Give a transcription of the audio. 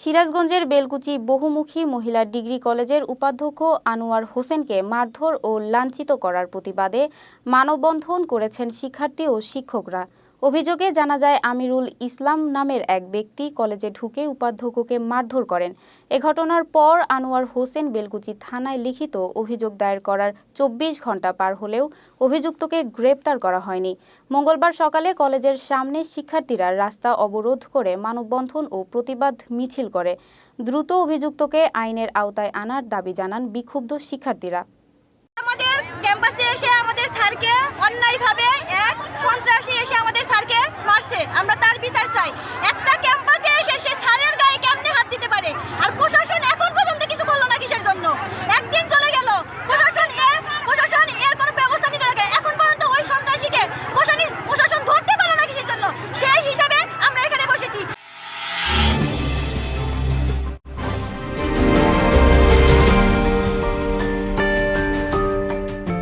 সিরাজগঞ্জের বেলকুচি বহুমুখী মহিলা ডিগ্রি কলেজের উপাধ্যক্ষ আনোয়ার হোসেনকে মারধর ও লাঞ্ছিত করার প্রতিবাদে মানববন্ধন করেছেন শিক্ষার্থী ও শিক্ষকরা। অভিযোগে জানা যায়, আমিরুল ইসলাম নামের এক ব্যক্তি কলেজে ঢুকে উপাধ্যক্ষকে মারধর করেন। এ ঘটনার পর আনোয়ার হোসেন বেলকুচি থানায় লিখিত অভিযোগ দায়ের করার ২৪ ঘণ্টা পার হলেও অভিযুক্তকে গ্রেপ্তার করা হয়নি। মঙ্গলবার সকালে কলেজের সামনে শিক্ষার্থীরা রাস্তা অবরোধ করে মানববন্ধন ও প্রতিবাদ মিছিল করে। দ্রুত অভিযুক্তকে আইনের আওতায় আনার দাবি জানান বিক্ষুব্ধ শিক্ষার্থীরা। আমাদের ক্যাম্পাসে এসে আমাদের স্যারকে অন্যায়ভাবে এক সন্ত্রাসী এসে আমাদের স্যারকে মারছে, আমরা তার বিচার চাই। একটা ক্যাম্পাসে এসে সে স্যারের